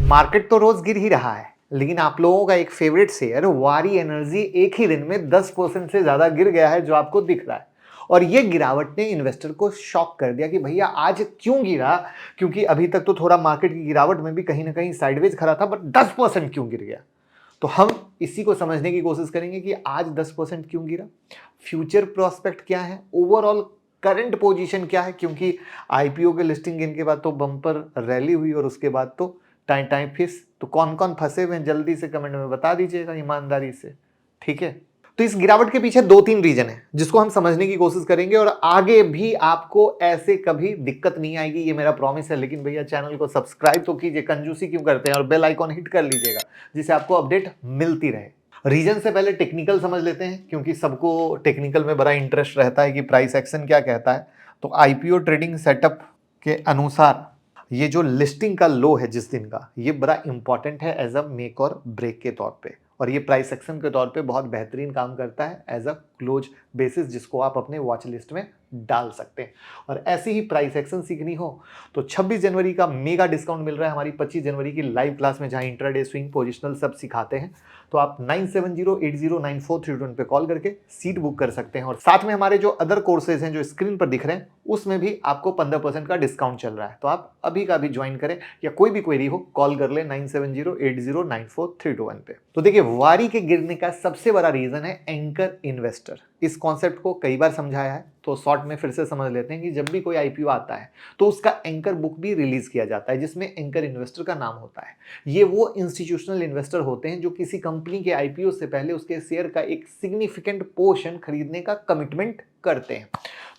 Market तो रोज गिर ही रहा है, लेकिन आप लोगों का एक फेवरेट शेयर वारी एनर्जी एक ही दिन में 10% से ज्यादा गिर गया है, जो आपको दिख रहा है। और ये गिरावट ने इन्वेस्टर को शॉक कर दिया कि भैया आज क्यों गिरा, क्योंकि अभी तक तो थोड़ा मार्केट की गिरावट में भी कहीं ना कहीं साइडवेज खड़ा था, बट 10% क्यों गिर गया। तो हम इसी को समझने की कोशिश करेंगे कि आज 10% क्यों गिरा, फ्यूचर प्रोस्पेक्ट क्या है, ओवरऑल करंट पोजीशन क्या है, क्योंकि आईपीओ के लिस्टिंग गिन के बाद तो बम्पर रैली हुई और उसके बाद तो टाइम टाइम फिस। तो कौन कौन फंसे हुए हैं जल्दी से कमेंट में बता दीजिएगा ईमानदारी से, ठीक है। तो इस गिरावट के पीछे दो तीन रीजन है जिसको हम समझने की कोशिश करेंगे, और आगे भी आपको ऐसे कभी दिक्कत नहीं आएगी, ये मेरा प्रॉमिस है। लेकिन भैया चैनल को सब्सक्राइब तो कीजिए, कंजूसी क्यों करते हैं, और बेल आइकॉन हिट कर लीजिएगा जिससे आपको अपडेट मिलती रहे। रीजन से पहले टेक्निकल समझ लेते हैं, क्योंकि सबको टेक्निकल में बड़ा इंटरेस्ट रहता है कि प्राइस एक्शन क्या कहता है। तो आईपीओ ट्रेडिंग सेटअप के अनुसार ये जो लिस्टिंग का लो है जिस दिन का, ये बड़ा इंपॉर्टेंट है एज अ मेक और ब्रेक के तौर पे, और ये प्राइस एक्शन के तौर पे बहुत बेहतरीन काम करता है एज अ क्लोज बेसिस, जिसको आप अपने वॉच लिस्ट में डाल सकते हैं। और ऐसी ही प्राइस एक्शन सीखनी हो तो 26 जनवरी का मेगा डिस्काउंट मिल रहा है हमारी 25 जनवरी की लाइव क्लास में, जहां इंट्राडे स्विंग पोजिशनल सब सिखाते हैं। तो आप 9708094321 पे कॉल करके सीट बुक कर सकते हैं। और साथ में हमारे जो अदर कोर्सेज हैं जो स्क्रीन पर दिख रहे हैं, उसमें भी आपको 15% का डिस्काउंट चल रहा है। तो आप अभी का भी ज्वाइन करें, या कोई भी क्वेरी हो कॉल कर ले 9708094321 पे। तो देखिए, वारी के गिरने का सबसे बड़ा रीजन है एंकर इन्वेस्टर। इस कॉन्सेप्ट को कई बार समझाया है, तो शॉर्ट में फिर से समझ लेते हैं कि जब भी कोई आईपीओ आता है तो उसका एंकर बुक भी रिलीज किया जाता है, जिसमें एंकर इन्वेस्टर का नाम होता है। ये वो इंस्टीट्यूशनल इन्वेस्टर होते हैं जो किसी कंपनी के आईपीओ से पहले उसके शेयर का एक सिग्निफिकेंट पोर्शन खरीदने का कमिटमेंट करते हैं।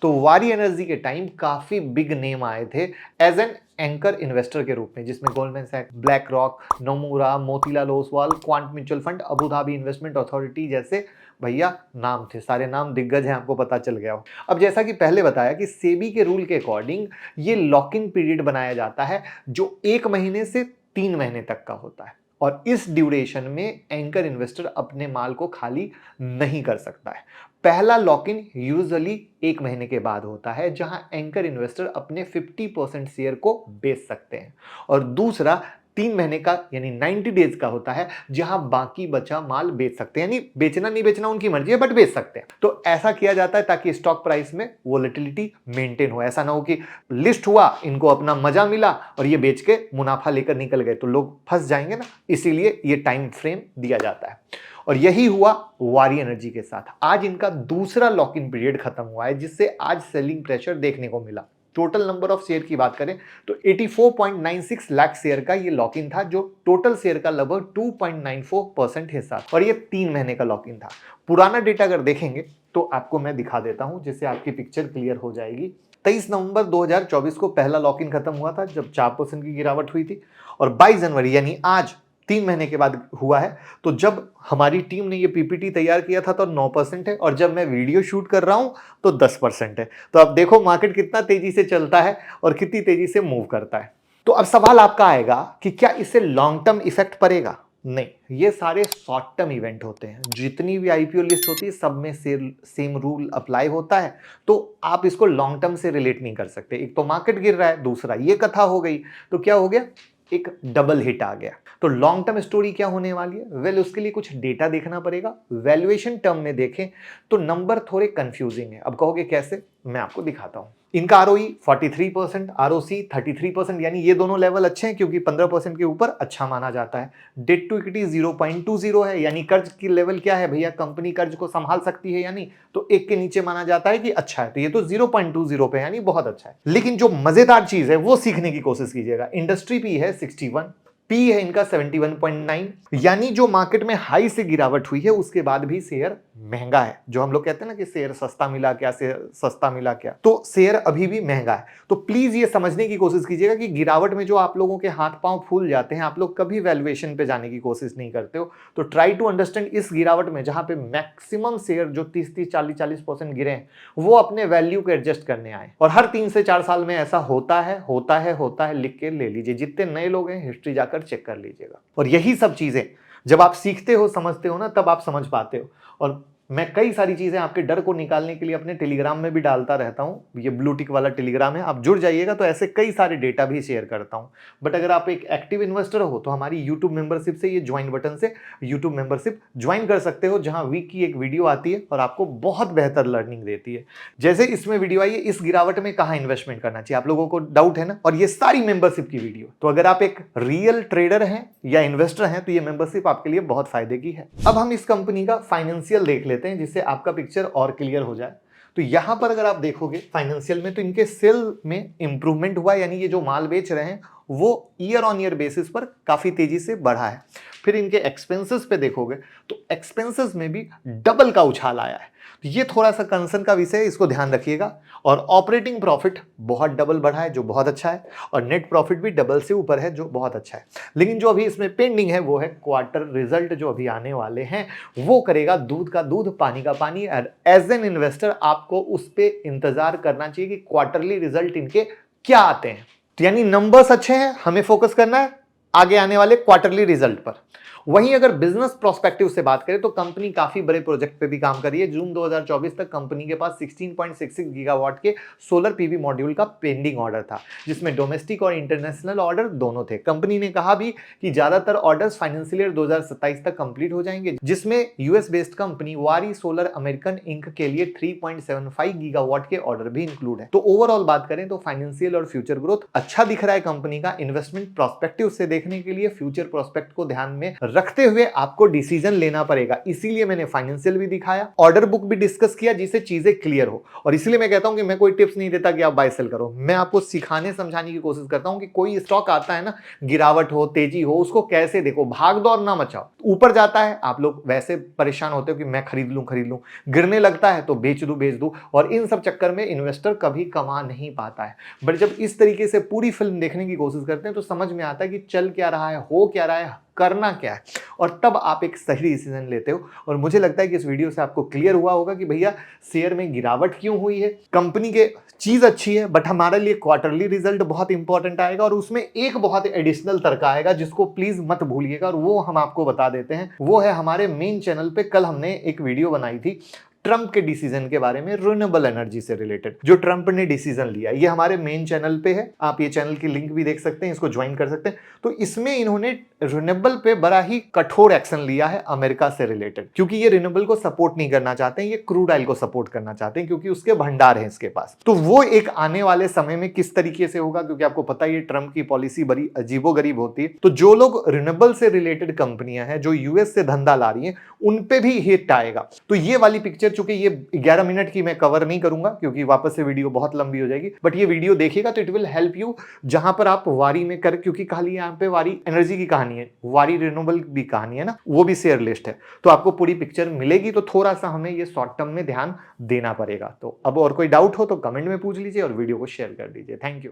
तो वारी एनर्जी के टाइम काफी बिग नेम आए थे एज एन एंकर इन्वेस्टर के रूप में, जिसमें गोल्डमैन सैक्स, BlackRock, Nomura, Motilal Oswal, Quant Mutual Fund, Abu Dhabi Investment Authority जैसे भैया नाम थे। सारे नाम दिग्गज हैं, आपको पता चल गया हो। अब जैसा कि पहले बताया कि सेबी के रूल के अकॉर्डिंग ये लॉक इन पीरियड बनाया जाता है जो 1 महीने से 3 महीने तक का होता है, और इस ड्यूरेशन में एंकर इन्वेस्टर अपने माल को खाली नहीं कर सकता है। पहला लॉक इन यूजुअली 1 महीने के बाद होता है, जहां एंकर इन्वेस्टर अपने 50% शेयर को बेच सकते हैं, और दूसरा 3 महीने का यानी 90 डेज का होता है, जहां बाकी बचा माल बेच सकते हैं। यानी बेचना नहीं बेचना उनकी मर्जी है, बट बेच सकते हैं। तो ऐसा किया जाता है ताकि स्टॉक प्राइस में वोलेटिलिटी मेंटेन हो। ऐसा ना हो कि लिस्ट हुआ, इनको अपना मजा मिला और ये बेच के मुनाफा लेकर निकल गए, तो लोग फंस जाएंगे ना। इसीलिए ये टाइम फ्रेम दिया जाता है, और यही हुआ वारी एनर्जी के साथ। आज इनका दूसरा लॉक इन पीरियड खत्म हुआ है, जिससे आज सेलिंग प्रेशर देखने को मिला। टोटल नंबर ऑफ शेयर की बात करें तो 84.96 लाख शेयर का ये लॉक इन था, जो टोटल शेयर का लगभग 2.94% हिस्सा, और ये 3 महीने का लॉक इन था। पुराना डेटा अगर देखेंगे तो आपको मैं दिखा देता हूं, जिससे आपकी पिक्चर क्लियर हो जाएगी। 23 नवंबर 2024 को पहला लॉक इन खत्म हुआ था, जब 4% की गिरावट हुई थी, और 22 जनवरी यानी आज 3 महीने के बाद हुआ है। तो जब हमारी टीम ने ये पीपीटी तैयार किया था तो 9% है, और जब मैं वीडियो शूट कर रहा हूं तो 10% है। तो अब देखो मार्केट कितना तेजी से चलता है और कितनी तेजी से मूव करता है। तो अब सवाल आपका आएगा कि क्या इससे लॉन्ग टर्म इफेक्ट पड़ेगा? नहीं, ये सारे शॉर्ट टर्म इवेंट होते हैं। जितनी भी आईपीओ लिस्ट होती है सब में सेम रूल अप्लाई होता है, तो आप इसको लॉन्ग टर्म से रिलेट नहीं कर सकते। एक तो मार्केट गिर रहा है, दूसरा ये कथा हो गई, तो क्या हो गया, एक डबल हिट आ गया। तो लॉन्ग टर्म स्टोरी क्या होने वाली है? वेल, उसके लिए कुछ डेटा देखना पड़ेगा। वैल्यूएशन टर्म में देखें तो नंबर थोड़े कंफ्यूजिंग है। अब कहोगे कैसे? मैं आपको दिखाता हूं। इनका आरओई 43%, आरओसी 33%, यानी ये दोनों लेवल अच्छे हैं, क्योंकि 15% के ऊपर अच्छा माना जाता है। डेट टू इक्विटी 0.20 है, यानी कर्ज की लेवल क्या है भैया, कंपनी कर्ज को संभाल सकती है यानी, तो 1 के नीचे माना जाता है कि अच्छा है। तो ये तो 0.20 पे, यानी बहुत अच्छा है। लेकिन जो मजेदार चीज है वो सीखने की कोशिश कीजिएगा। इंडस्ट्री पी है 61, पी है इनका 71.9, यानी जो मार्केट में हाई से गिरावट हुई है उसके बाद भी शेयर महंगा है। जो हम लोग कहते हैं ना कि शेयर सस्ता मिला क्या, शेयर सस्ता मिला क्या, तो शेयर अभी भी महंगा है। तो प्लीज ये समझने की कोशिश कीजिएगा कि गिरावट में जो आप लोगों के हाथ पांव फूल जाते हैं, आप लोग कभी वैल्यूएशन पे जाने की कोशिश नहीं करते हो। तो ट्राई टू अंडरस्टैंड इस गिरावट में, जहां पे मैक्सिमम शेयर जो 30-30, 40-40% गिरे हैं, वो अपने वैल्यू को एडजस्ट करने आए। और हर 3 से 4 साल में ऐसा होता है, होता है, होता है। लिख के ले लीजिए, जितने नए लोग हैं हिस्ट्री जाकर चेक कर लीजिएगा। और यही सब चीजें जब आप सीखते हो, समझते हो ना, तब आप समझ पाते हो। और मैं कई सारी चीजें आपके डर को निकालने के लिए अपने टेलीग्राम में भी डालता रहता हूं। ये ब्लू टिक वाला टेलीग्राम है, आप जुड़ जाइएगा तो ऐसे कई सारे डेटा भी शेयर करता हूं। बट अगर आप एक एक्टिव इन्वेस्टर हो तो हमारी यूट्यूब मेंबरशिप से, ये ज्वाइन बटन से यूट्यूब मेंबरशिप ज्वाइन कर सकते हो, जहां वीक की एक वीडियो आती है और आपको बहुत बेहतर लर्निंग देती है। जैसे इसमें वीडियो आई है, इस गिरावट में कहां इन्वेस्टमेंट करना चाहिए, आप लोगों को डाउट है ना, और ये सारी मेंबरशिप की वीडियो। तो अगर आप एक रियल ट्रेडर हैं या इन्वेस्टर हैं तो ये मेंबरशिप आपके लिए बहुत फायदे की है। अब हम इस कंपनी का फाइनेंशियल देख लेते हैं, जिससे आपका पिक्चर और क्लियर हो जाए। तो यहां पर अगर आप देखोगे फाइनेंशियल में, तो इनके सेल में इंप्रूवमेंट हुआ, यानी ये जो माल बेच रहे हैं वो ईयर ऑन ईयर बेसिस पर काफी तेजी से बढ़ा है। फिर इनके एक्सपेंसेस पे देखोगे तो एक्सपेंसेस में भी डबल का उछाल आया है। तो ये थोड़ा सा कंसर्न का विषय है, इसको ध्यान रखिएगा। और ऑपरेटिंग प्रॉफिट बहुत डबल बढ़ा है, जो बहुत अच्छा है, और नेट प्रॉफिट भी डबल से ऊपर है, जो बहुत अच्छा है। लेकिन जो अभी इसमें पेंडिंग है वो है क्वार्टर रिजल्ट, जो अभी आने वाले हैं वो करेगा दूध का दूध पानी का पानी। एज एन इन्वेस्टर आपको उस पर इंतजार करना चाहिए कि क्वार्टरली रिजल्ट इनके क्या आते हैं। तो यानी नंबर्स अच्छे हैं, हमें फोकस करना है आगे आने वाले क्वार्टरली रिजल्ट पर। वहीं अगर बिजनेस प्रोस्पेक्टिव से बात करें तो कंपनी काफी बड़े प्रोजेक्ट पे भी काम कर रही है। जून 2024 तक कंपनी के पास 16.66 गीगावाट के सोलर पीवी मॉड्यूल का पेंडिंग ऑर्डर था, जिसमें डोमेस्टिक और इंटरनेशनल ऑर्डर दोनों थे। कंपनी ने कहा भी कि ज्यादातर ऑर्डर्स फाइनेंशियल ईयर 2027 तक कंप्लीट हो जाएंगे, जिसमें यूएस बेस्ड कंपनी वारी सोलर अमेरिकन इंक के लिए 3.75 गीगावाट के ऑर्डर भी इंक्लूड है। तो ओवरऑल बात करें तो फाइनेंशियल और फ्यूचर ग्रोथ अच्छा दिख रहा है कंपनी का। इन्वेस्टमेंट प्रोस्पेक्टिव से देखने के लिए फ्यूचर प्रोस्पेक्ट को ध्यान में रखते हुए आपको डिसीजन लेना पड़ेगा। इसीलिए मैंने फाइनेंशियल भी दिखाया, ऑर्डर बुक भी डिस्कस किया, जिससे चीजें क्लियर हो। और इसलिए मैं कहता हूं कि मैं कोई टिप्स नहीं देता कि आप बाय सेल करो, मैं आपको सिखाने समझाने की कोशिश करता हूं कि कोई स्टॉक आता है ना, गिरावट हो तेजी हो, उसको कैसे देखो, भाग दौड़ ना मचाओ। ऊपर जाता है आप लोग वैसे परेशान होते हो कि मैं खरीद लूं, गिरने लगता है तो बेच दूं, और इन सब चक्कर में इन्वेस्टर कभी कमा नहीं पाता है। बट जब इस तरीके से पूरी फिल्म देखने की कोशिश करते हैं तो समझ में आता है कि चल क्या रहा है, हो क्या रहा है, करना क्या है, और तब आप एक सही डिसीजन लेते हो। और मुझे लगता है कि इस वीडियो से आपको क्लियर हुआ होगा कि भैया शेयर में गिरावट क्यों हुई है। कंपनी के चीज अच्छी है, बट हमारे लिए क्वार्टरली रिजल्ट बहुत इंपॉर्टेंट आएगा, और उसमें एक बहुत एडिशनल तर्क आएगा जिसको प्लीज मत भूलिएगा, और वो हम आपको बता देते हैं। वो है हमारे मेन चैनल पे कल हमने एक वीडियो बनाई थी ट्रंप के डिसीजन के बारे में, रिन्यूएबल एनर्जी से रिलेटेड, जो ट्रंप ने डिसीजन लिया। ये हमारे मेन चैनल पे है, आप ये चैनल की लिंक भी देख सकते हैं, इसको ज्वाइन कर सकते हैं। तो इसमें इन्होंने रिन्यूएबल पे बड़ा ही कठोर एक्शन लिया है अमेरिका से रिलेटेड, क्योंकि ये रिन्यूएबल को सपोर्ट नहीं करना चाहते हैं, ये क्रूड ऑयल को सपोर्ट करना चाहते हैं, क्योंकि उसके भंडार हैं इसके पास। तो वो एक आने वाले समय में किस तरीके से होगा, क्योंकि आपको पता ही है ट्रंप की पॉलिसी बड़ी अजीबोगरीब होती है। तो जो लोग रिन्यूएबल से रिलेटेड कंपनियां हैं, जो यूएस से धंधा ला रही हैं, उन पे भी हिट आएगा। तो ये वाली पिक्चर, चूंकि ये 11 मिनट की मैं कवर नहीं करूंगा क्योंकि वापस से वीडियो बहुत लंबी हो जाएगी, बट ये वीडियो देखिएगा तो इट विल हेल्प यू, जहां पर आप वारी में कर, क्योंकि खाली यहां पे वारी एनर्जी की कहानी है, वारी रिन्यूएबल भी कहानी है ना, वो भी शेयर लिस्ट है, तो आपको पूरी पिक्चर मिलेगी। तो थोड़ा सा हमें ये शॉर्ट टर्म में ध्यान देना पड़ेगा। तो अब और कोई डाउट हो तो कमेंट में पूछ लीजिए और वीडियो को शेयर कर दीजिए। Thank you.